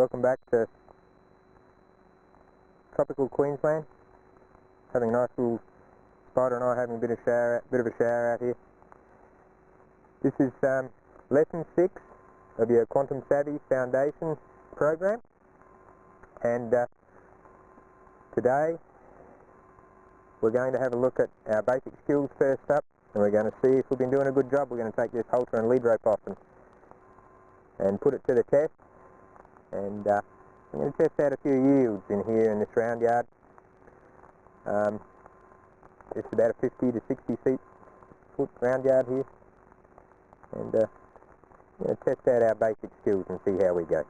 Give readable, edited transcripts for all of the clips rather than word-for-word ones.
Welcome back to tropical Queensland. Having a nice little Spyder and I having a bit of a shower out here. This is lesson 6 of your Quantum Savvy Foundation program, and today we're going to have a look at our basic skills first up, and we're going to see if we've been doing a good job. We're going to take this halter and lead rope off and put it to the test, and I'm going to test out a few yields in here in this round yard. It's about a 50 to 60 foot round yard here, and I'm going to test out our basic skills and see how we go.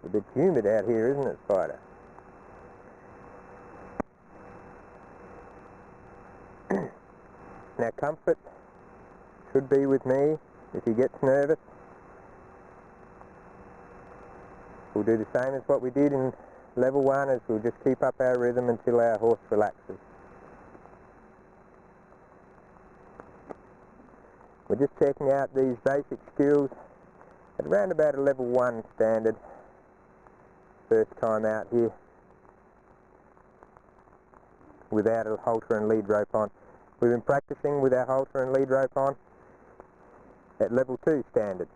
A bit humid out here, isn't it, Spyder? Now, comfort should be with me. If he gets nervous, we'll do the same as what we did in level 1, as we'll just keep up our rhythm until our horse relaxes. We're just checking out these basic skills at around about a level 1 standard. First time out here without a halter and lead rope on. We've been practicing with our halter and lead rope on at level 2 standard,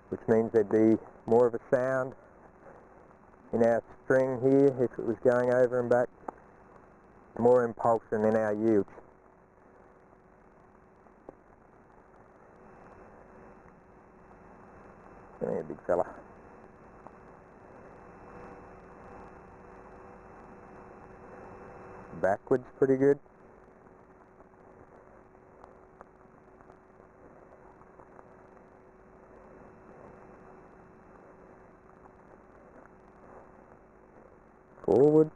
which means there'd be more of a sound in our string here if it was going over and back, more impulsion in our yields. Come here, big fella. Backwards pretty good. Forwards.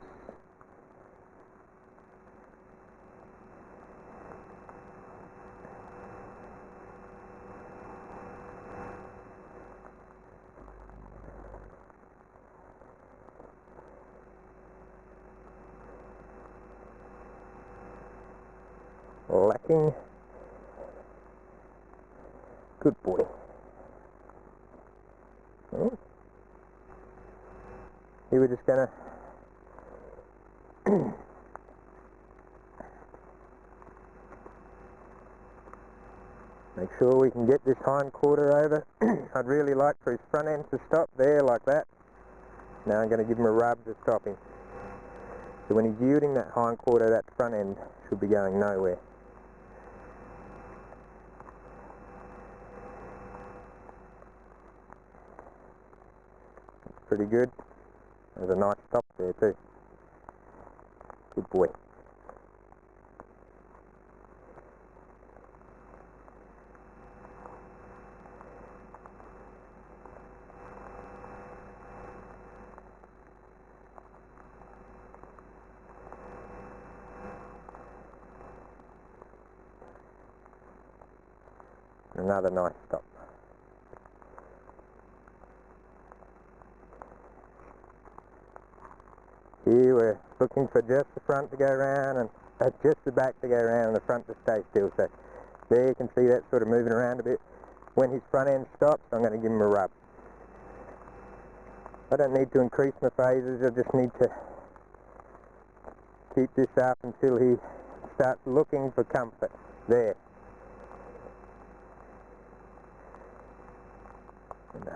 Lacking. Good boy. Oh. Here we're just going to make sure we can get this hind quarter over. I'd really like for his front end to stop there like that. Now I'm going to give him a rub to stop him. So when he's yielding that hind quarter, that front end should be going nowhere. Pretty good. There's a nice stop there too. Good boy. Another nice stop. Here we're looking for just the front to go around and just the back to go around and the front to stay still. So there you can see that sort of moving around a bit. When his front end stops, I'm going to give him a rub. I don't need to increase my phases, I just need to keep this up until he starts looking for comfort. There. Yeah.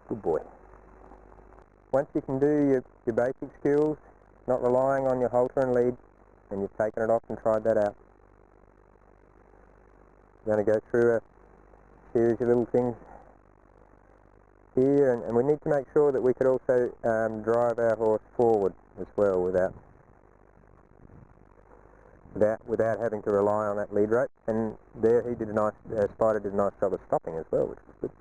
Good boy. Once you can do your basic skills, not relying on your halter and lead, and you've taken it off and tried that out, you're going to go through a series of little things here, and we need to make sure that we could also drive our horse forward as well without having to rely on that lead rope. And there he did a nice, Spyder did a nice job of stopping as well, which was good.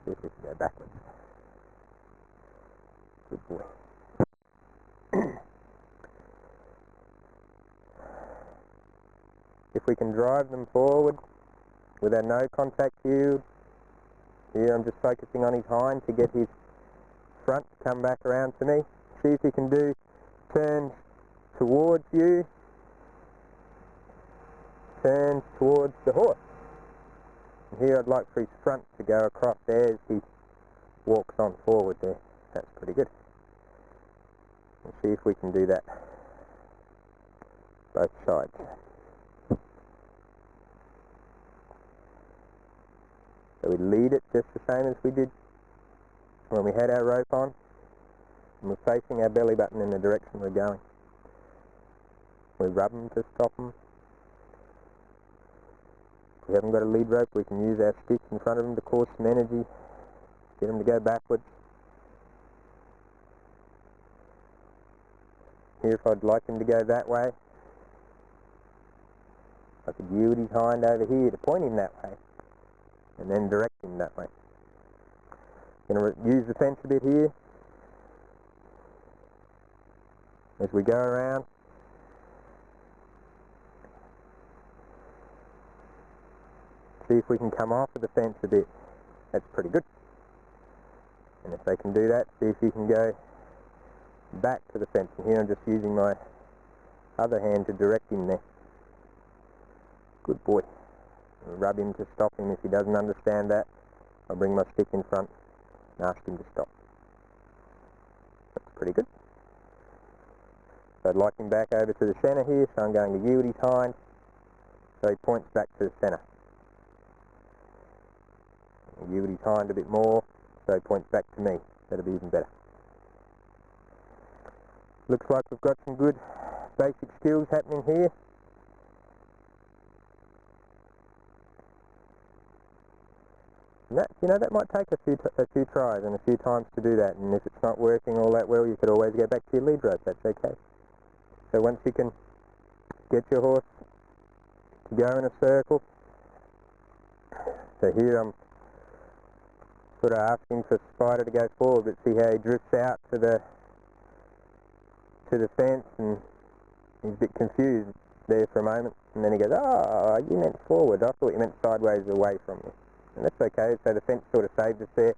See if we can go backwards. Good boy. If we can drive them forward with our no contact yield, here I'm just focusing on his hind to get his front to come back around to me. See if he can do turns towards you, turns towards the horse. And here I'd like for his front to go across there as he walks on forward there. That's pretty good. Let's see if we can do that both sides. So we lead it just the same as we did when we had our rope on, and we're facing our belly button in the direction we're going. We rub them to stop them. If we haven't got a lead rope, we can use our sticks in front of them to cause some energy, get them to go backwards. Here, if I'd like him to go that way, I could yield his hind over here to point him that way, and then direct him that way. I'm going to use the fence a bit here as we go around. See if we can come off of the fence a bit. That's pretty good. And if they can do that, see if you can go back to the fence. And here I'm just using my other hand to direct him there. Good boy. I'll rub him to stop him. If he doesn't understand that, I'll bring my stick in front and ask him to stop. That's pretty good. So I'd like him back over to the centre here, so I'm going to yield his hind so he points back to the centre. I'll yield his hind a bit more so he points back to me. That'll be even better. Looks like we've got some good basic skills happening here. That might take a few tries and a few times to do that, and if it's not working all that well, you could always go back to your lead rope. That's okay. So once you can get your horse to go in a circle, so here I'm sort of asking for Spyder to go forward, but see how he drifts out to the fence, and he's a bit confused there for a moment, and then he goes, "Oh, you meant forward. I thought you meant sideways away from me." And that's okay, so the fence sort of saved us there,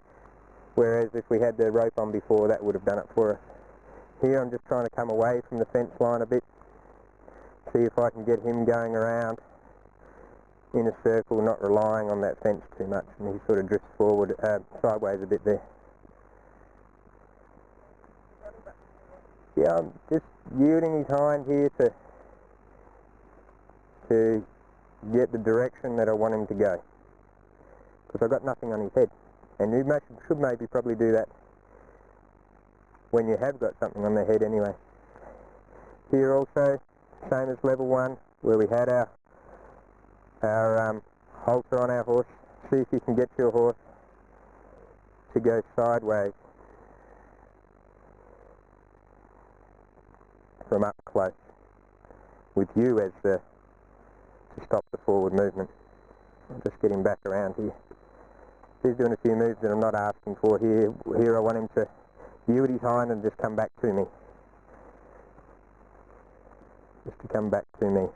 whereas if we had the rope on before, that would have done it for us. Here I'm just trying to come away from the fence line a bit, see if I can get him going around in a circle, not relying on that fence too much, and he sort of drifts forward, sideways a bit there. Yeah, I'm just yielding his hind here to get the direction that I want him to go, because I've got nothing on his head. And you should maybe probably do that when you have got something on their head anyway. Here also, same as level 1, where we had our halter on our horse. See if you can get your horse to go sideways from up close, with you as to stop the forward movement. I'll just get him back around here. He's doing a few moves that I'm not asking for here. Here I want him to yield his hind and just come back to me. Just to come back to me.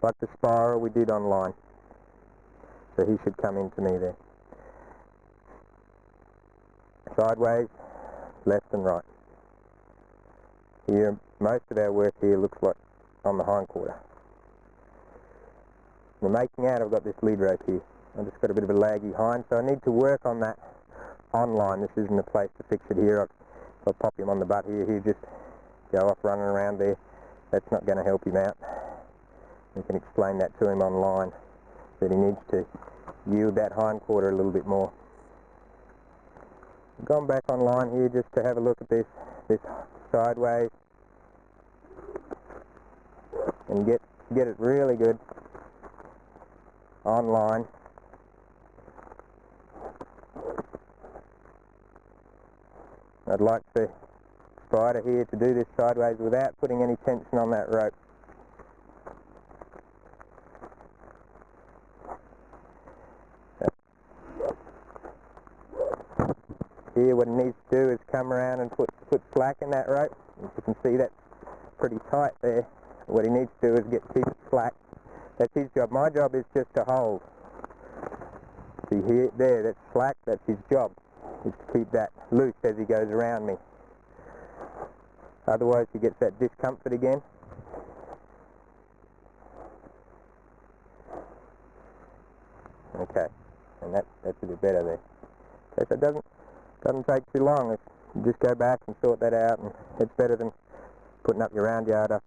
Like the spiral we did online. So he should come into me there. Sideways, left and right. Here, most of our work here looks like on the hind quarter. The making out, I've got this lead rope here. I've just got a bit of a laggy hind, so I need to work on that online. This isn't a place to fix it here. I'll pop him on the butt here. He'll just go off running around there. That's not going to help him out. We can explain that to him online, that he needs to yield that hind quarter a little bit more. I've gone back online here just to have a look at this sideways and get it really good online. I'd like the Spyder here to do this sideways without putting any tension on that rope. Here what it needs to do is come around and put slack in that rope. As you can see, that's pretty tight there. What he needs to do is keep it slack. That's his job. My job is just to hold. See here, there, that's slack, that's his job, is to keep that loose as he goes around me. Otherwise he gets that discomfort again. Okay, and that's a bit better there. Okay, so it doesn't take too long. You just go back and sort that out, and it's better than putting up your round yard up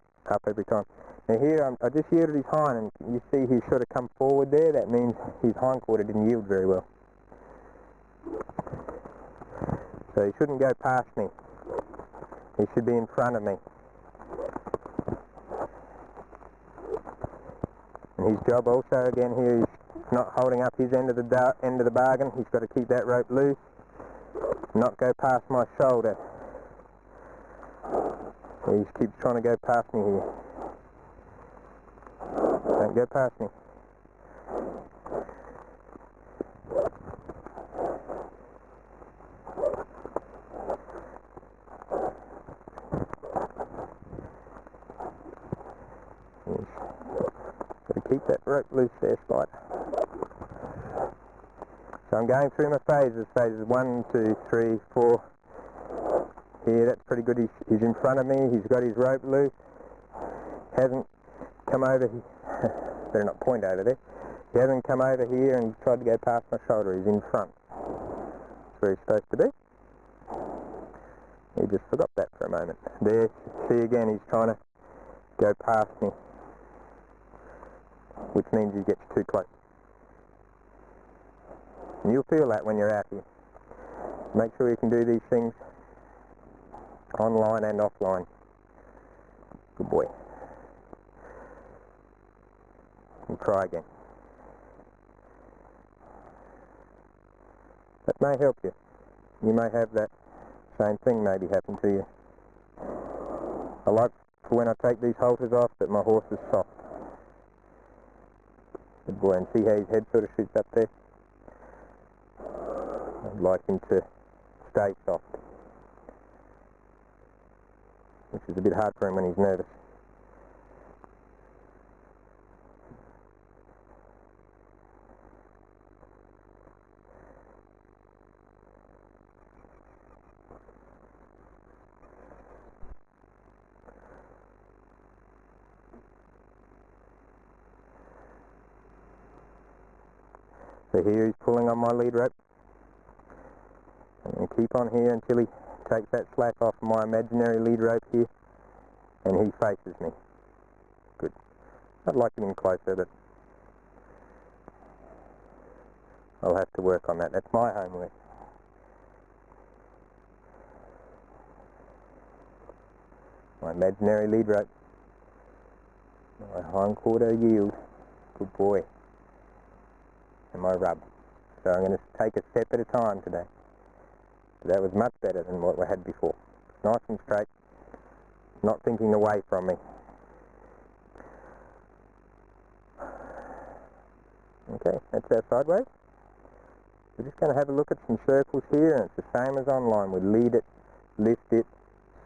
every time. Now here, I just yielded his hind, and you see he's sort of come forward there. That means his hindquarter didn't yield very well. So he shouldn't go past me. He should be in front of me. And his job also, again here, is not holding up his end of the bargain. He's got to keep that rope loose, not go past my shoulder. He just keeps trying to go past me here. Don't go past me. Got to keep that rope loose there, Spyder. So I'm going through my phases. Phases 1, 2, 3, 4. Here, that's pretty good. He's in front of me. He's got his rope loose. Hasn't come over here. Better not point over there. He hasn't come over here and tried to go past my shoulder. He's in front. That's where he's supposed to be. He just forgot that for a moment. There, see again, he's trying to go past me, which means he gets too close. And you'll feel that when you're out here. Make sure you can do these things online and offline. Good boy. And try again. That may help you. You may have that same thing maybe happen to you. I like for when I take these halters off that my horse is soft. Good boy, and see how his head sort of shoots up there? I'd like him to stay soft, which is a bit hard for him when he's nervous. So here he's pulling on my lead rope. I'm going to keep on here until he takes that slack off my imaginary lead rope here, and he faces me. Good. I'd like him in closer, but I'll have to work on that. That's my homework. My imaginary lead rope. My hindquarter yield. Good boy. And my rub. So I'm going to take a step at a time today. That was much better than what we had before. Nice and straight, not thinking away from me. Okay, that's our sideways. We're just going to have a look at some circles here, and it's the same as online. We lead it, lift it,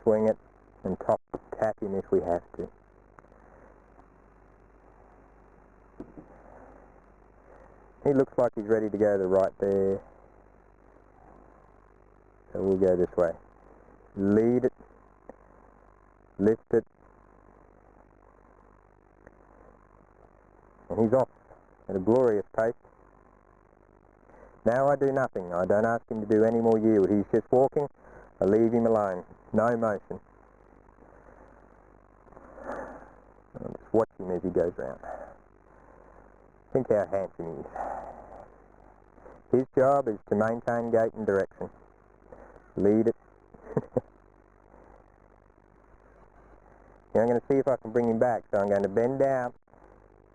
swing it, and tap him if we have to. He looks like he's ready to go to the right there. So we'll go this way. Lead it, lift it, and he's off at a glorious pace. Now I do nothing. I don't ask him to do any more yield. He's just walking. I leave him alone. No motion. I'll just watch him as he goes round. Think how handsome he is. His job is to maintain gait and direction. Lead it. Now I'm going to see if I can bring him back. So I'm going to bend down.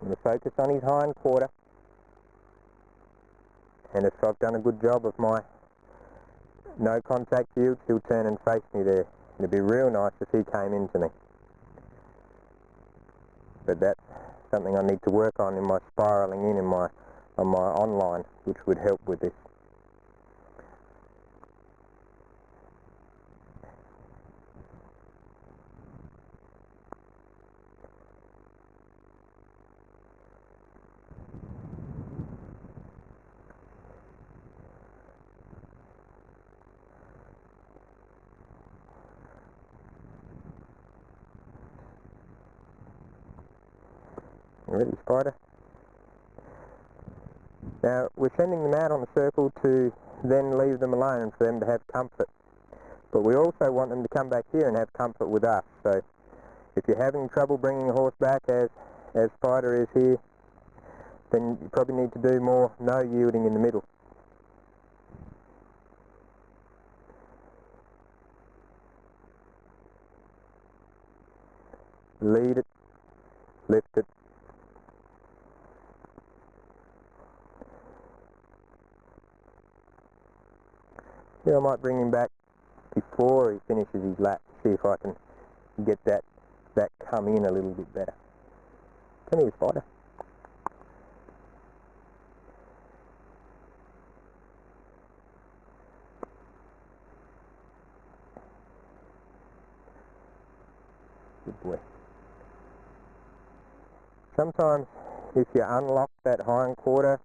I'm going to focus on his hind quarter. And if I've done a good job of my no contact yield, he'll turn and face me there. It'd be real nice if he came into me. But that's something I need to work on in my spiralling in my online, which would help with this. Ready, Spyder? Now, we're sending them out on the circle to then leave them alone and for them to have comfort. But we also want them to come back here and have comfort with us. So, if you're having trouble bringing a horse back, as Spyder is here, then you probably need to do more no yielding in the middle. Lead it, lift it. Here I might bring him back before he finishes his lap, see if I can get that come in a little bit better. Come here, Spyder. Good boy. Sometimes if you unlock that hind quarter,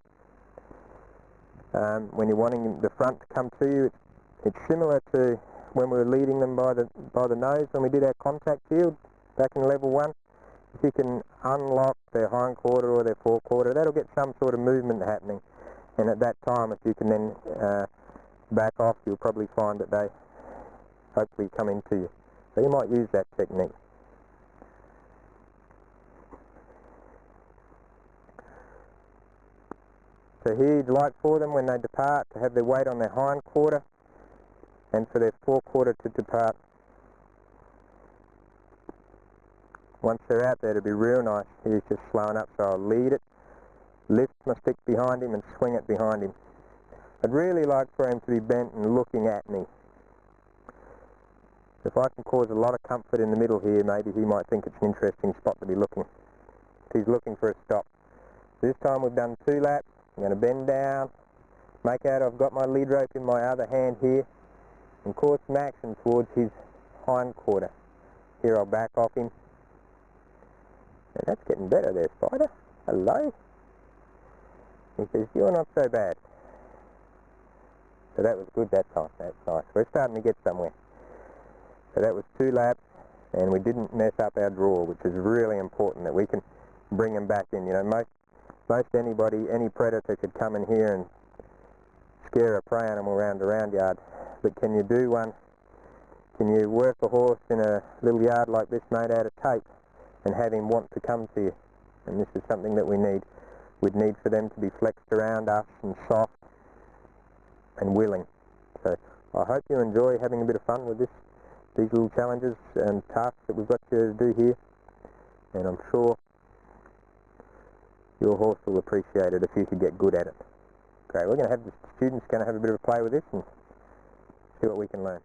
when you're wanting the front to come to you, it's similar to when we were leading them by the nose when we did our contact yield back in level 1. If you can unlock their hind quarter or their forequarter, that'll get some sort of movement happening. And at that time, if you can then back off, you'll probably find that they hopefully come into you. So you might use that technique. So here you'd like for them when they depart to have their weight on their hind quarter and for their forequarter to depart. Once they're out there, it'll be real nice. He's just slowing up, so I'll lead it, lift my stick behind him and swing it behind him. I'd really like for him to be bent and looking at me. If I can cause a lot of comfort in the middle here, maybe he might think it's an interesting spot to be looking. If he's looking for a stop. This time we've done 2 laps. I'm going to bend down, make out I've got my lead rope in my other hand here, and cause some action towards his hind quarter. Here I'll back off him. And that's getting better there, Spyder. Hello. He says, you're not so bad. So that was good that time. That's nice. We're starting to get somewhere. So that was 2 laps, and we didn't mess up our draw, which is really important, that we can bring them back in. You know, most anybody, any predator could come in here and scare a prey animal around a round yard. But can you do one? Can you work a horse in a little yard like this made out of tape and have him want to come to you? And this is something that we need. We'd need for them to be flexed around us and soft and willing. So I hope you enjoy having a bit of fun with these little challenges and tasks that we've got you to do here. And I'm sure your horse will appreciate it if you could get good at it. Okay, we're going to have the students going to have a bit of a play with this and see what we can learn.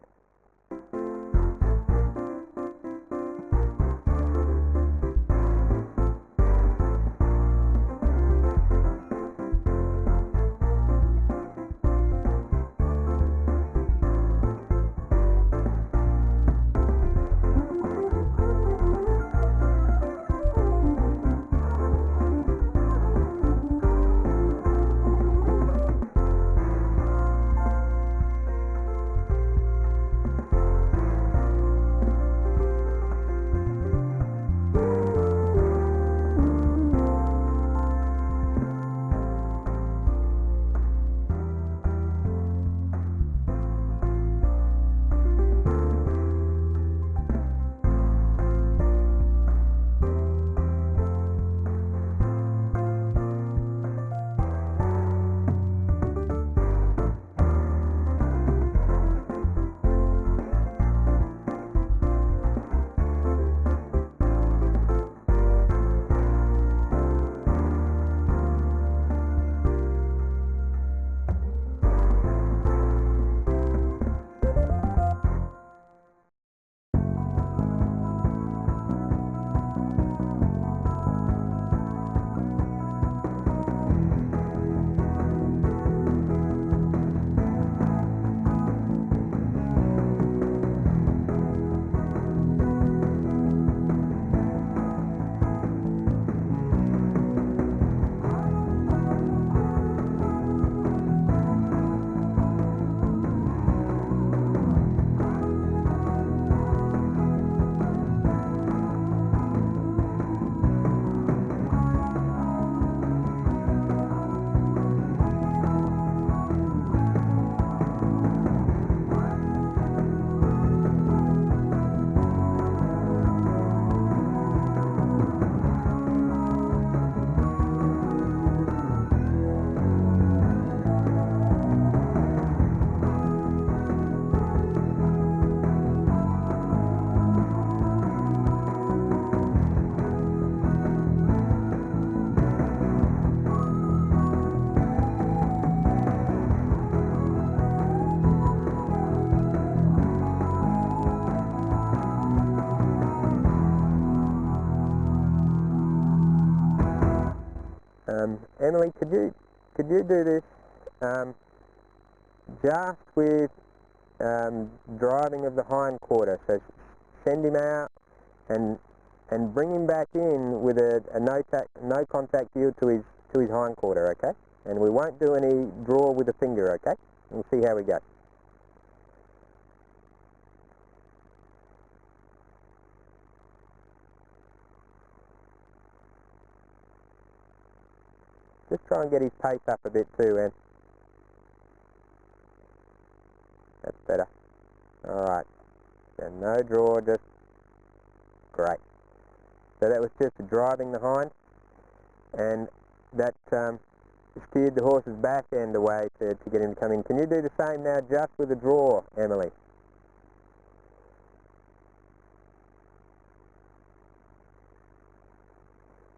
Emily, could you do this just with driving of the hind quarter? So send him out and bring him back in with a no contact yield to his hind quarter, okay? And we won't do any draw with the finger, okay? We'll see how we go. Just try and get his pace up a bit too, Em. That's better. Alright. So no draw, just great. So that was just driving the hind, and that steered the horse's back end away to get him to come in. Can you do the same now just with a draw, Emily?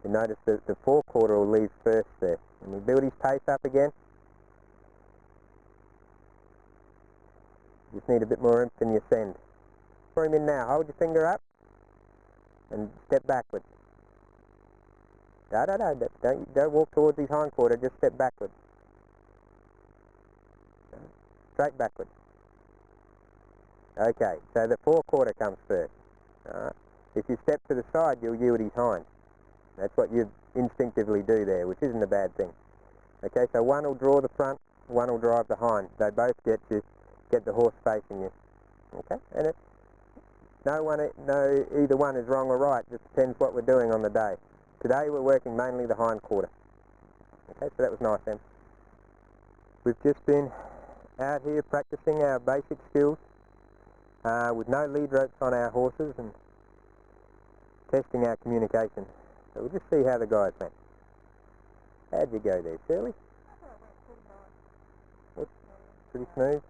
You notice that the forequarter will leave first there. And we build his pace up again. Just need a bit more oomph in your send. Throw him in now. Hold your finger up and step backward. No, don't walk towards his hind quarter, just step backward. Straight backward. Okay, so the forequarter comes first. Alright. If you step to the side, you'll yield his hind. That's what you instinctively do there, which isn't a bad thing. Okay, so one will draw the front, one will drive the hind. They both get the horse facing you. Okay, and either one is wrong or right. Just depends what we're doing on the day. Today we're working mainly the hind quarter. Okay, so that was nice, Em. We've just been out here practicing our basic skills with no lead ropes on our horses and testing our communication. So we'll just see how the guys went. How'd you go there, Shirley? Pretty smooth.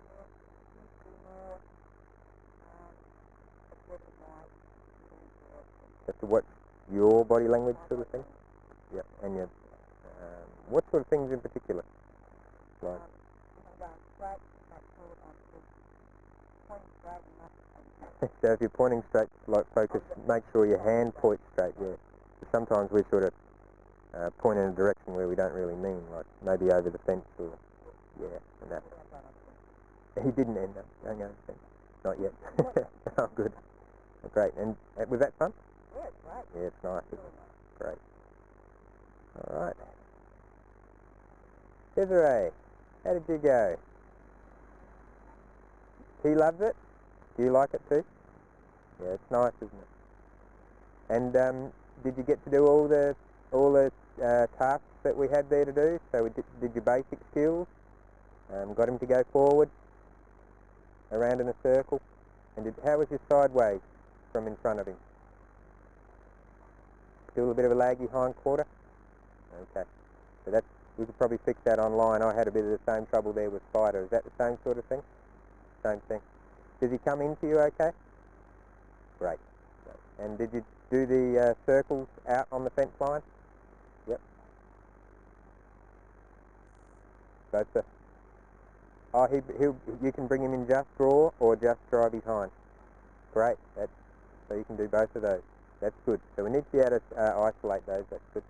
Have to watch your body language sort of thing? Yeah, and your, what sort of things in particular? Like? So if you're pointing straight, like focus, make sure your hand points straight, yeah. Sometimes we sort of point in a direction where we don't really mean, like maybe over the fence or, yeah, and that. He didn't end up going over the fence. Not yet. Oh, good. Great. And was that fun? Yeah, it's great. Yeah, it's nice. Great. All right. Desiree, how did you go? He loves it? Do you like it too? Yeah, it's nice, isn't it? And did you get to do all the tasks that we had there to do? So we did your basic skills, got him to go forward, around in a circle, and how was your sideways from in front of him? Still a bit of a laggy hind quarter? Okay. So we could probably fix that online. I had a bit of the same trouble there with Spyder. Is that the same sort of thing? Same thing. Did he come into you okay? Great. And did you do the circles out on the fence line? Yep. Both the... Oh, you can bring him in just draw or just drive his hind. Great. So you can do both of those. That's good. So we need to be able to isolate those. That's good.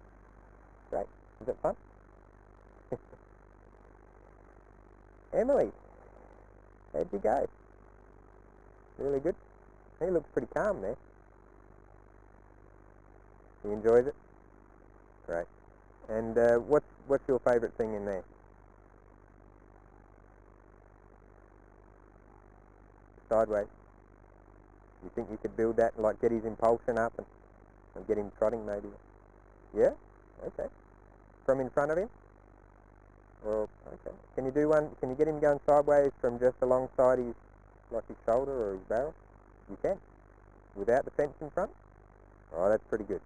Great. Is that fun? Emily, how'd you go? Really good? He looks pretty calm there. He enjoys it? Great. And what's your favourite thing in there? Sideways. You think you could build that, like get his impulsion up and get him trotting maybe? Yeah? Okay. From in front of him? Or, okay. Can you do one, can you get him going sideways from just alongside his, like his shoulder or his barrel? You can. Without the fence in front? Oh, that's pretty good.